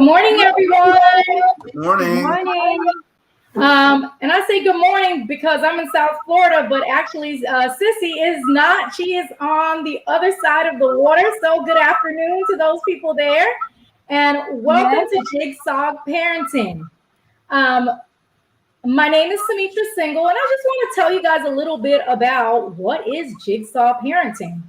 Good morning, everyone. Good morning. Good morning. And I say good morning because I'm in South Florida, but actually Sissy is not. She is on the other side of the water. So good afternoon to those people there. And welcome to Jigsaw Parenting. My name is Sumitra Single, and I just want to tell you guys a little bit about what is Jigsaw Parenting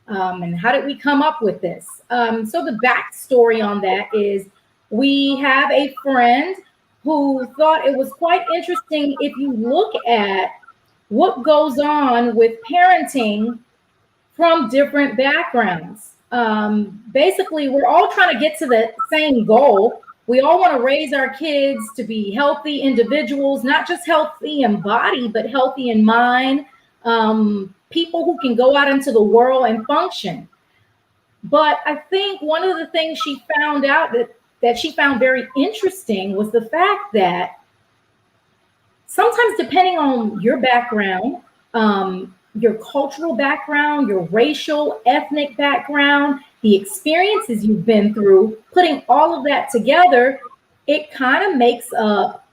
and how did we come up with this. So the backstory on that is we have a friend who thought it was quite interesting if you look at what goes on with parenting from different backgrounds. Basically, we're all trying to get to the same goal. We all want to raise our kids to be healthy individuals, not just healthy in body, but healthy in mind, people who can go out into the world and function. But I think one of the things she found out that she found very interesting was the fact that sometimes, depending on your background, your cultural background, your racial, ethnic background, the experiences you've been through, putting all of that together, it kind of makes up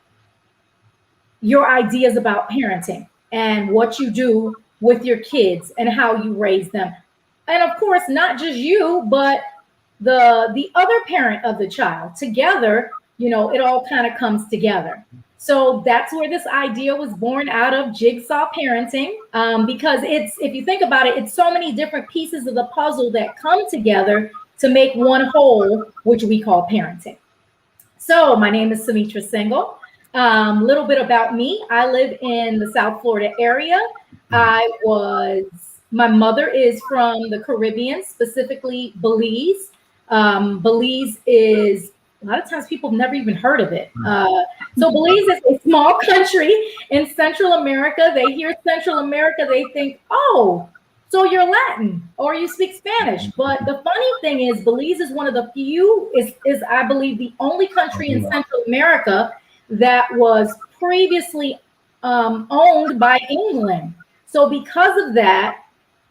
your ideas about parenting and what you do with your kids and how you raise them. And of course, not just you, but the other parent of the child. Together, it all kind of comes together. So that's where this idea was born out of Jigsaw Parenting, because if you think about it, it's so many different pieces of the puzzle that come together to make one whole, which we call parenting. So my name is Sumitra Single. Little bit about me. I live in the South Florida area. My mother is from the Caribbean, specifically Belize. Belize is, a lot of times people have never even heard of it. So Belize is a small country in Central America. They hear Central America, they think, oh, so you're Latin or you speak Spanish. But the funny thing is Belize is one of the few, is I believe the only country in Central America that was previously owned by England. So because of that,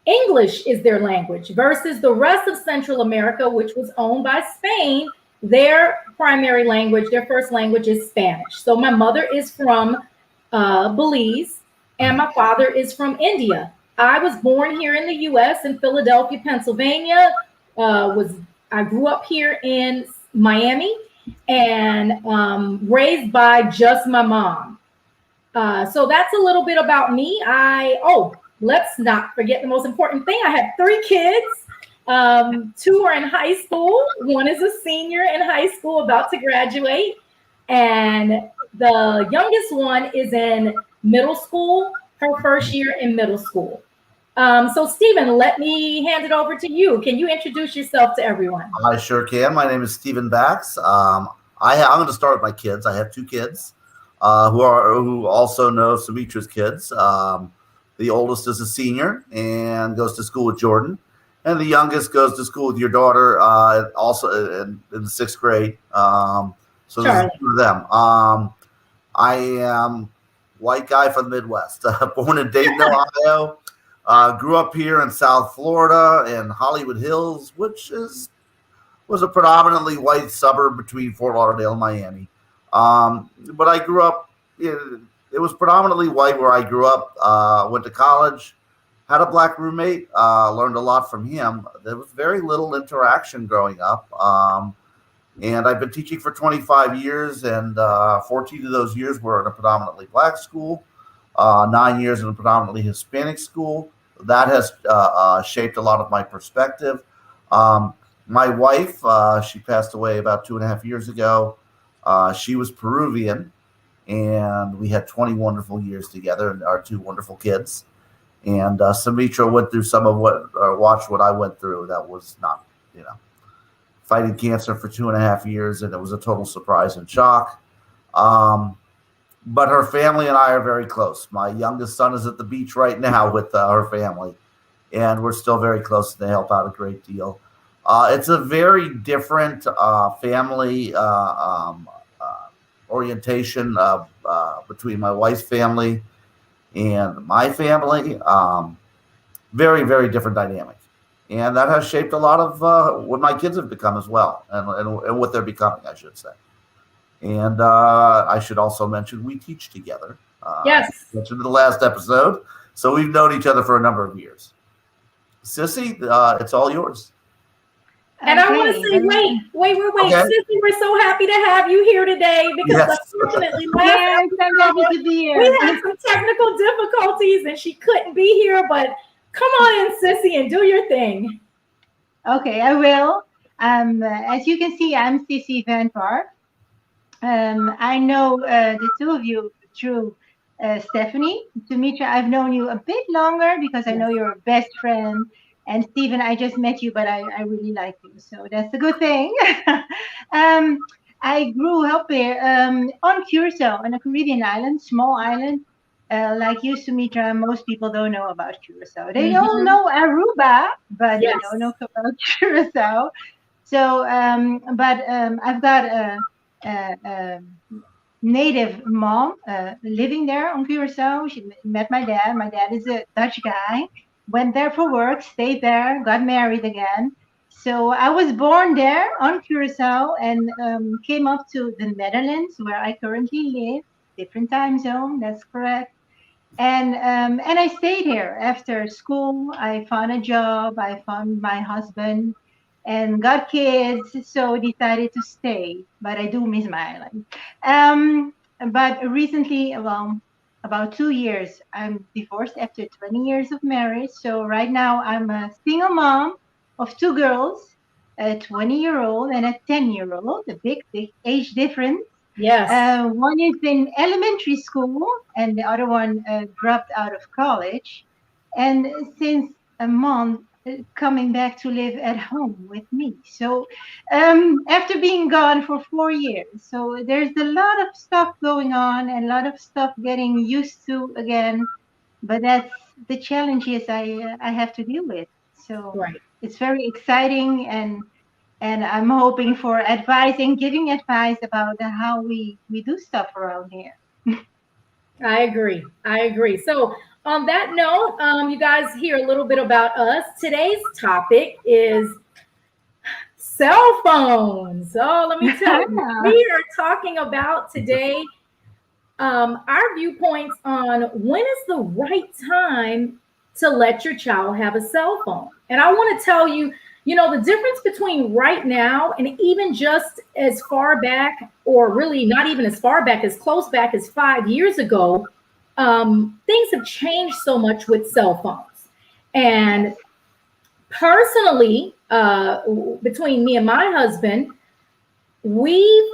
English is their language versus the rest of Central America, which was owned by Spain. Their primary language, their first language is Spanish. So my mother is from Belize and my father is from India. I was born here in the U.S. in Philadelphia, Pennsylvania. I grew up here in Miami and raised by just my mom. So that's a little bit about me. Let's not forget the most important thing. I have 3 kids. 2 are in high school. 1 is a senior in high school about to graduate. And the youngest one is in middle school, her first year in middle school. So Stephen, let me hand it over to you. Can you introduce yourself to everyone? I sure can. My name is Stephen Bax. I'm going to start with my kids. I have 2 kids who also know Sumitra's kids. The oldest is a senior and goes to school with Jordan. And the youngest goes to school with your daughter, also in the 6th grade. So this is for them. I am white guy from the Midwest, born in Dayton, Ohio. Grew up here in South Florida in Hollywood Hills, which was a predominantly white suburb between Fort Lauderdale and Miami. But I grew up it was predominantly white where I grew up. Went to college. Had a black roommate, learned a lot from him. There was very little interaction growing up. And I've been teaching for 25 years, and 14 of those years were in a predominantly black school, 9 years in a predominantly Hispanic school. That has shaped a lot of my perspective. My wife, she passed away about 2.5 years ago. She was Peruvian, and we had 20 wonderful years together and our 2 wonderful kids. And Sumitra went through watched what I went through. That was not, fighting cancer for 2.5 years, and it was a total surprise and shock. But her family and I are very close. My youngest son is at the beach right now with her family, and we're still very close. They help out a great deal. It's a very different family orientation between my wife's family and my family. Very, very different dynamic. And that has shaped a lot of what my kids have become as well, and what they're becoming, I should say. And I should also mention we teach together. Yes. I mentioned in the last episode, so we've known each other for a number of years. Sissy, it's all yours. And I want to say, wait. Okay. Sissy, we're so happy to have you here today because Yes. unfortunately I'm happy to be here. we had some technical difficulties and she couldn't be here, but come on in, Sissy, and do your thing. Okay, I will. As you can see, I'm Sissy Van Park. I know the two of you through Stephanie. Sumitra, I've known you a bit longer because I know you're a best friend. And Stephen, I just met you, but I really like you. So that's a good thing. I grew up here on Curacao, on a Caribbean island, small island. Like you, Sumitra, most people don't know about Curacao. They all know Aruba, but they don't know about Curacao. So, I've got a native mom living there on Curacao. She met my dad. My dad is a Dutch guy. Went there for work, stayed there, got married again. So I was born there on Curacao and came up to the Netherlands, where I currently live. Different time zone, that's correct. And I stayed here after school. I found a job. I found my husband and got kids. So decided to stay. But I do miss my island. But recently, well, about 2 years, I'm divorced after 20 years of marriage. So right now I'm a single mom of 2 girls, a 20-year-old and a 10-year-old, a big age difference. Yes. One is in elementary school and the other one dropped out of college. And since a month, coming back to live at home with me. So after being gone for 4 years, so there's a lot of stuff going on and a lot of stuff getting used to again, but that's the challenges I have to deal with. So it's very exciting, and I'm hoping for advice and giving advice about how we do stuff around here. I agree. So on that note, you guys hear a little bit about us. Today's topic is cell phones. So let me tell you, we are talking about today our viewpoints on when is the right time to let your child have a cell phone. And I want to tell you, the difference between right now and even just as far back, or really not even as far back, as close back as 5 years ago, things have changed so much with cell phones. And personally, between me and my husband, we've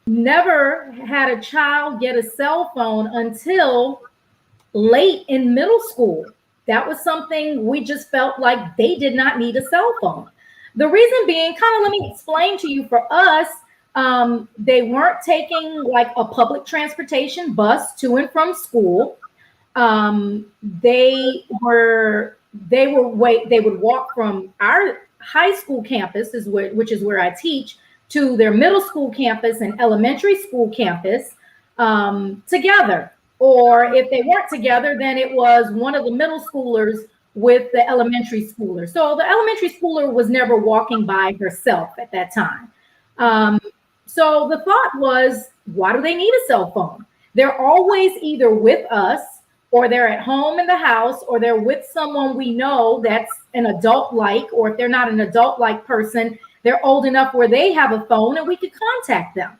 never had a child get a cell phone until late in middle school. That was something we just felt like they did not need a cell phone. The reason being, let me explain to you, for us, they weren't taking like a public transportation bus to and from school. They would walk from our high school campus, which is where I teach, to their middle school campus and elementary school campus together. Or if they weren't together, then it was one of the middle schoolers with the elementary schooler. So the elementary schooler was never walking by herself at that time. So the thought was, why do they need a cell phone? They're always either with us, or they're at home in the house, or they're with someone we know that's an adult-like, or if they're not an adult-like person, they're old enough where they have a phone and we could contact them.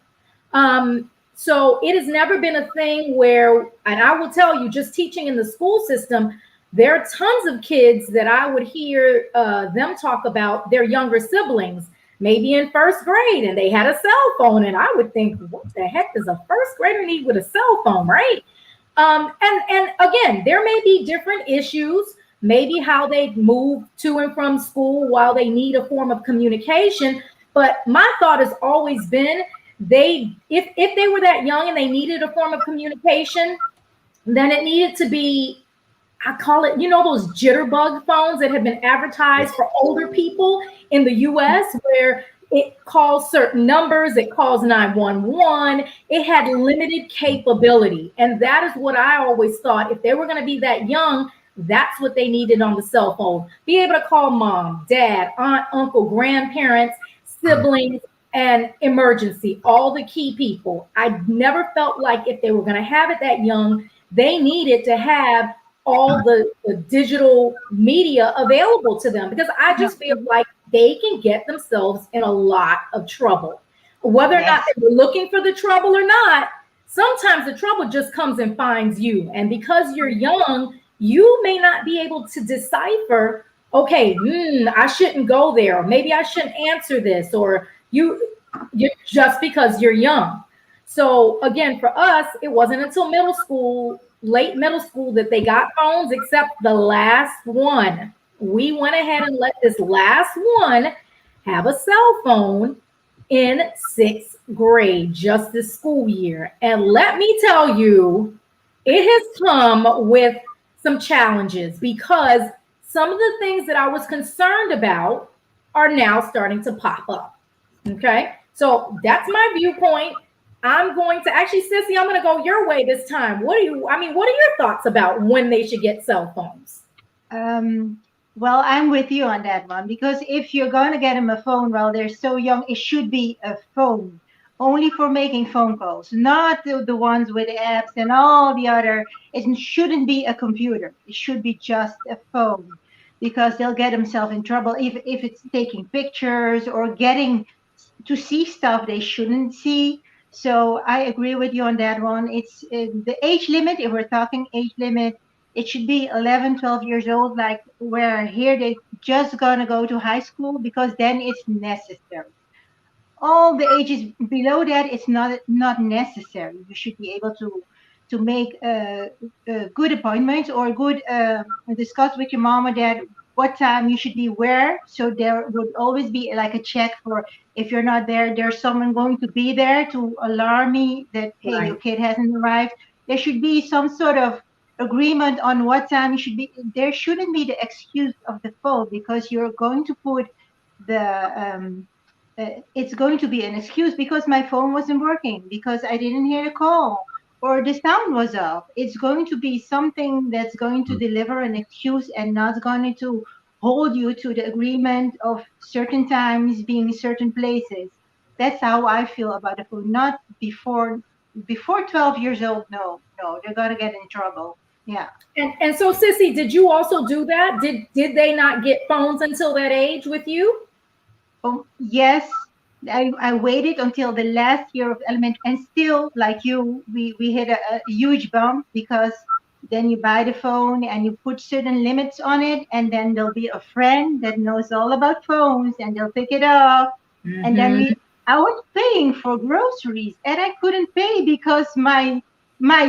So it has never been a thing where, and I will tell you, just teaching in the school system, there are tons of kids that I would hear them talk about their younger siblings, maybe in first grade, and they had a cell phone. And I would think, what the heck does a first grader need with a cell phone, right? And again, there may be different issues, maybe how they move to and from school while they need a form of communication. But my thought has always been, if they were that young and they needed a form of communication, then it needed to be, I call it, those jitterbug phones that have been advertised for older people in the US, where it calls certain numbers, it calls 911, it had limited capability. And that is what I always thought. If they were going to be that young, That's what they needed on the cell phone. Be able to call mom, dad, aunt, uncle, grandparents, siblings, and emergency, all the key people. I never felt like if they were going to have it that young, they needed to have all the digital media available to them, because I just feel like they can get themselves in a lot of trouble. Whether or not they were looking for the trouble or not, sometimes the trouble just comes and finds you. And because you're young, you may not be able to decipher, okay, I shouldn't go there, or maybe I shouldn't answer this, or you just because you're young. So again, for us, it wasn't until middle school, late middle school, that they got phones, except the last one. We went ahead and let this last one have a cell phone in 6th grade, just this school year. And let me tell you, it has come with some challenges, because some of the things that I was concerned about are now starting to pop up. Okay, so that's my viewpoint. I'm going to actually, Sissy, I'm going to go your way this time. What are your thoughts about when they should get cell phones? Well, I'm with you on that one, because if you're going to get them a phone while they're so young, it should be a phone only for making phone calls, not the ones with apps and all the other. It shouldn't be a computer. It should be just a phone, because they'll get themselves in trouble if it's taking pictures or getting to see stuff they shouldn't see. So I agree with you on that one. It's the age limit. If we're talking age limit, it should be 11, 12 years old, like where here they just gonna go to high school, because then it's necessary. All the ages below that, it's not necessary. You should be able to make good appointments, or good discuss with your mom or dad what time you should be where. So there would always be like a check for, if you're not there, there's someone going to be there to alarm me that, hey, your kid hasn't arrived. There should be some sort of agreement on what time you should be. There shouldn't be the excuse of the phone, because you're going to put the it's going to be an excuse because my phone wasn't working, because I didn't hear the call, or the sound was off. It's going to be something that's going to deliver an excuse, and not going to hold you to the agreement of certain times being certain places. That's how I feel about the phone. Not before 12 years old. No, they're gonna get in trouble. Yeah. And so, Sissy, did you also do that? Did they not get phones until that age with you? Yes, I waited until the last year of elementary, and still, like you, we hit a huge bump, because then you buy the phone and you put certain limits on it, and then there'll be a friend that knows all about phones, and they'll pick it up. And then I was paying for groceries, and I couldn't pay because my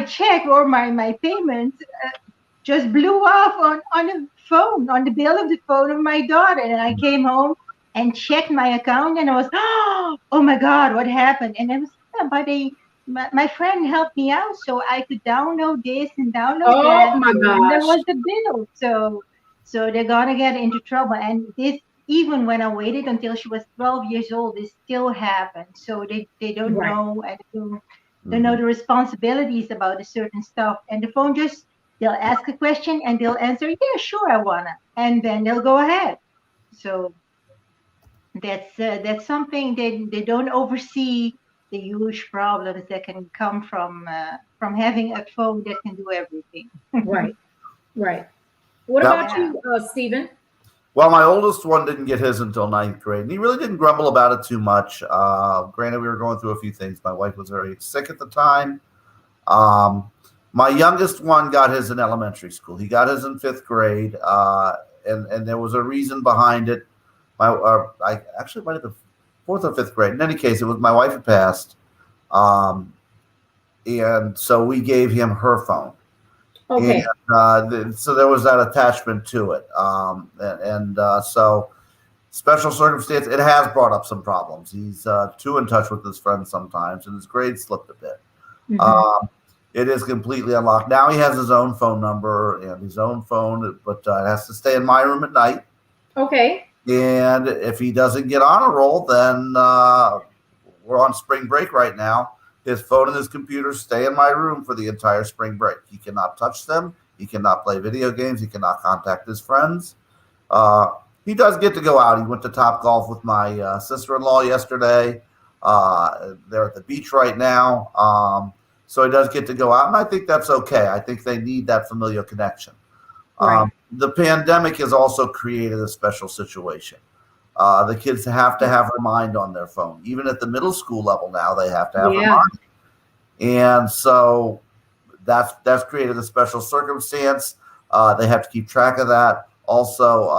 check or my payment just blew off on the phone, on the bill of the phone of my daughter. And I came home and checked my account, and I was, oh my God, what happened? And I was, my friend helped me out, so I could download this and download that. Oh my gosh. And there was the bill. So they're gonna get into trouble. And this, even when I waited until she was 12 years old, this still happened. So they don't know, and don't know the responsibilities about a certain stuff. And the phone just, they'll ask a question and they'll answer, yeah, sure, I wanna. And then they'll go ahead. So that's something they don't oversee, the huge problems that can come from having a phone that can do everything. Right. What about you, Stephen? Well, my oldest one didn't get his until 9th grade, and he really didn't grumble about it too much. Granted, we were going through a few things. My wife was very sick at the time. My youngest one got his in elementary school. He got his in 5th grade, and there was a reason behind it. I actually might have been 4th or 5th grade. In any case, it was my wife had passed, and so we gave him her phone. Okay. And, so there was that attachment to it, so special circumstance. It has brought up some problems. He's too in touch with his friends sometimes, and his grades slipped a bit. It is completely unlocked now. He has his own phone number and his own phone, but it has to stay in my room at night. Okay. And if he doesn't get on a roll, then we're on spring break right now. His phone and his computer stay in my room for the entire spring break. He cannot touch them. He cannot play video games. He cannot contact his friends. He does get to go out. He went to Top Golf with my sister-in-law yesterday. They're at the beach right now. So he does get to go out, and I think that's okay. I think they need that familial connection. Right. The pandemic has also created a special situation. The kids have to have their mind on their phone. Even at the middle school level now, they have to have their mind. And so that's created a special circumstance. They have to keep track of that. Also,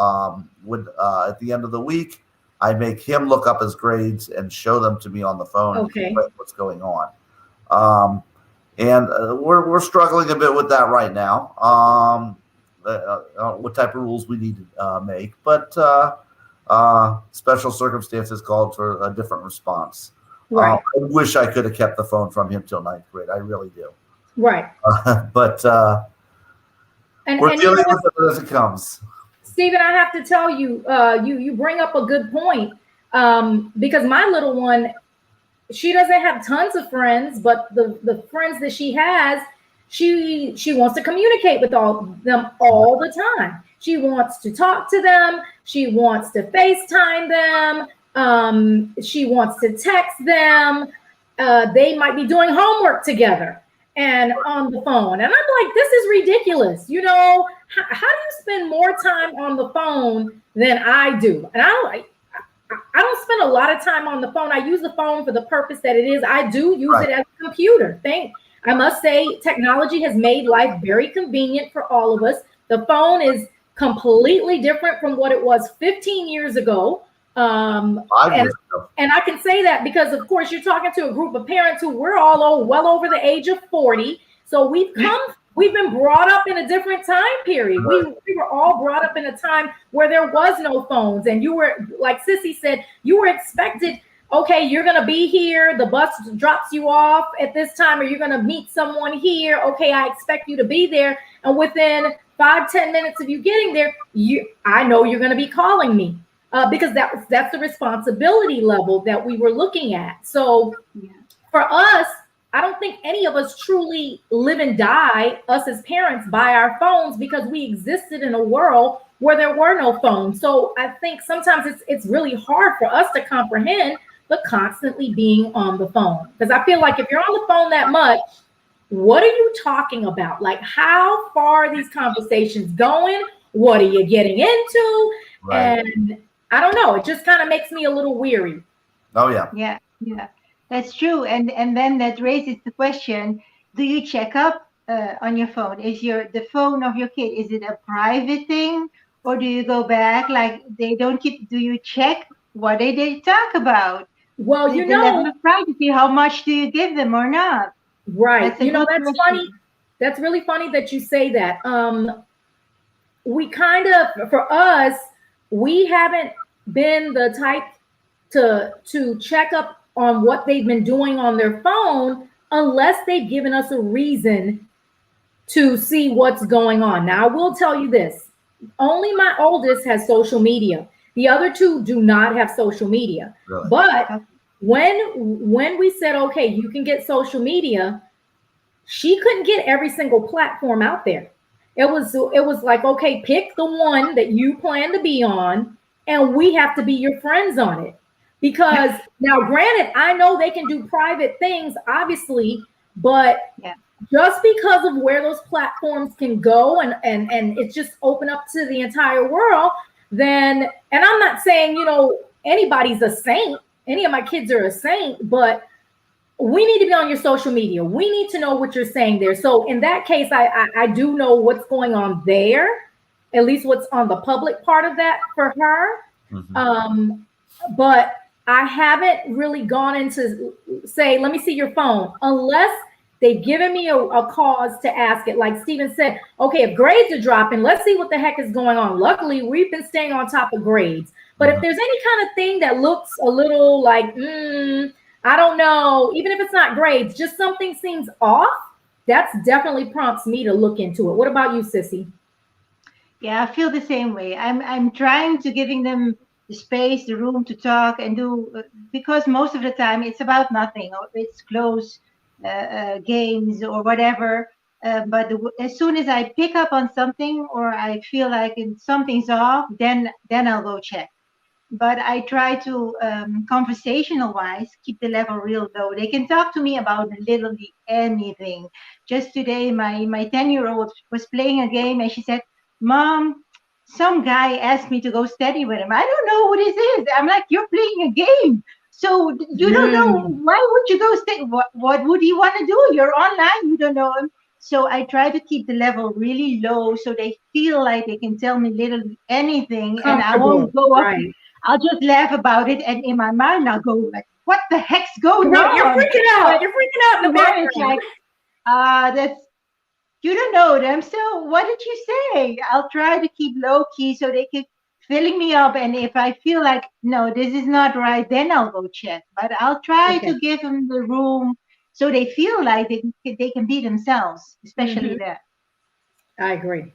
at the end of the week, I make him look up his grades and show them to me on the phone. Okay. What's going on. And we're struggling a bit with that right now. What type of rules we need to make. But special circumstances called for a different response. Right. I wish I could have kept the phone from him till 9th grade. I really do. Right. But we're dealing with it as it comes. Stephen, I have to tell you, you bring up a good point, because my little one, she doesn't have tons of friends, but the friends that she has, she wants to communicate with them all the time. She wants to talk to them. She wants to FaceTime them. She wants to text them. They might be doing homework together and on the phone. And I'm like, this is ridiculous. You know, how do you spend more time on the phone than I do? And I don't spend a lot of time on the phone. I use the phone for the purpose that it is. I do use it as a computer. I must say, technology has made life very convenient for all of us. The phone is completely different from what it was 15 years ago. And I can say that because, of course, you're talking to a group of parents who we're all well over the age of 40. So we've been brought up in a different time period. We were all brought up in a time where there was no phones. And you were, like Sissy said, you were expected, okay, you're going to be here. The bus drops you off at this time, or you're going to meet someone here. Okay, I expect you to be there. And within 5-10 minutes of you getting there, I know you're going to be calling me. Because that's the responsibility level that we were looking at. So for us, I don't think any of us truly live and die, us as parents, by our phones, because we existed in a world where there were no phones. So I think sometimes it's really hard for us to comprehend the constantly being on the phone. Because I feel like if you're on the phone that much, what are you talking about? Like, how far are these conversations going? What are you getting into? Right. And I don't know. It just kind of makes me a little weary. Oh, yeah. Yeah, that's true. And then that raises the question, do you check up on your phone? Is the phone of your kid, is it a private thing? Or do you go back, like they don't do you check what they talk about? Well, the level of privacy, how much do you give them or not? Right. That's funny. That's really funny that you say that. We kind of, for us, we haven't been the type to check up on what they've been doing on their phone unless they've given us a reason to see what's going on. Now, I will tell you this. Only my oldest has social media. The other two do not have social media. Really? But when we said, okay, you can get social media, she couldn't get every single platform out there. It was like, okay, pick the one that you plan to be on, and we have to be your friends on it. Because now, granted, I know they can do private things, obviously, but just because of where those platforms can go and it's just open up to the entire world, then, and I'm not saying, anybody's a saint, any of my kids are a saint, but we need to be on your social media. We need to know what you're saying there. So in that case, I do know what's going on there, at least what's on the public part of that for her. Mm-hmm. But I haven't really gone into say, let me see your phone, unless they've given me a cause to ask it. Like Stephen said, okay, if grades are dropping, let's see what the heck is going on. Luckily, we've been staying on top of grades. But if there's any kind of thing that looks a little like, I don't know, even if it's not grades, just something seems off, that's definitely prompts me to look into it. What about you, Sissy? Yeah, I feel the same way. I'm trying to giving them the space, the room to talk and do, because most of the time it's about nothing, or it's close games or whatever. But as soon as I pick up on something or I feel like something's off, then I'll go check. But I try to, conversational wise, keep the level real low. They can talk to me about literally anything. Just today, my 10-year-old was playing a game and she said, "Mom, some guy asked me to go study with him. I don't know who this is." I'm like, "You're playing a game. So you don't know, why would you go study? What would he want to do? You're online, you don't know him." So I try to keep the level really low so they feel like they can tell me literally anything and I won't go up. Right. I'll just laugh about it, and in my mind I'll go like, "What the heck's going Right. on?" You're freaking out. You're freaking out in the background. It's like, that's, you don't know them, so what did you say? I'll try to keep low key so they keep filling me up, and if I feel like, no, this is not right, then I'll go check. But I'll try to give them the room so they feel like they can be themselves, especially that. I agree.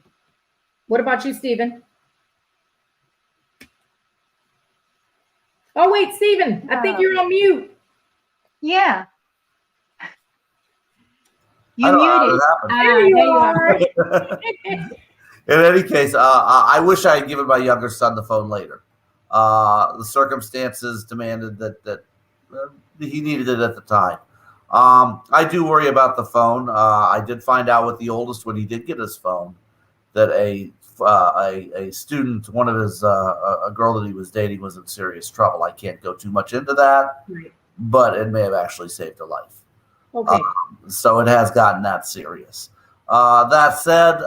What about you, Stephen? Oh, wait, Stephen, I think you're on mute. Yeah. You I don't know how muted. There you are. In any case, I wish I had given my younger son the phone later. The circumstances demanded that he needed it at the time. I do worry about the phone. I did find out with the oldest when he did get his phone that a student, one of his a girl that he was dating, was in serious trouble. I can't go too much into that, but it may have actually saved her life. Okay. So it has gotten that serious. That said,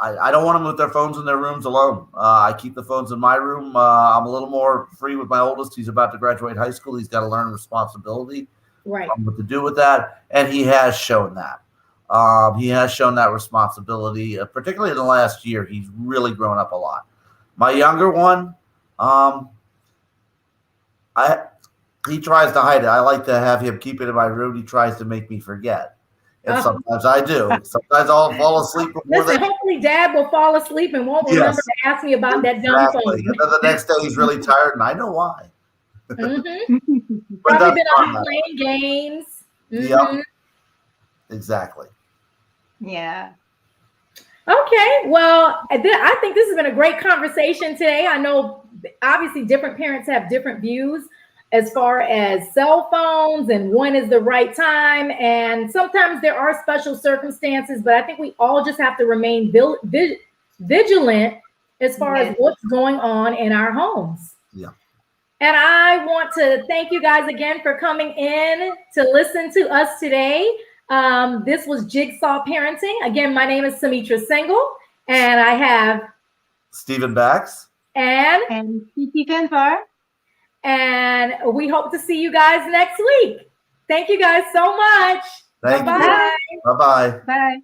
I don't want them with their phones in their rooms alone. I keep the phones in my room. I'm a little more free with my oldest. He's about to graduate high school. He's got to learn responsibility, what to do with that, and he has shown that. He has shown that responsibility, particularly in the last year. He's really grown up a lot. My younger one, he tries to hide it. I like to have him keep it in my room. He tries to make me forget. And sometimes I do. Sometimes I'll fall asleep before hopefully Dad will fall asleep and won't remember to ask me about that dumb phone. And then the next day he's really tired, and I know why. Probably been out playing games. Yeah, exactly. Yeah. Okay, well, I think this has been a great conversation today. I know obviously different parents have different views as far as cell phones and when is the right time. And sometimes there are special circumstances, but I think we all just have to remain vigilant as far as what's going on in our homes. Yeah. And I want to thank you guys again for coming in to listen to us today. This was Jigsaw Parenting. Again, my name is Sumitra Single, and I have Stephen Bax and Sissy Fanfare. And we hope to see you guys next week. Thank you guys so much. Thank you. Bye-bye. Bye-bye. Bye.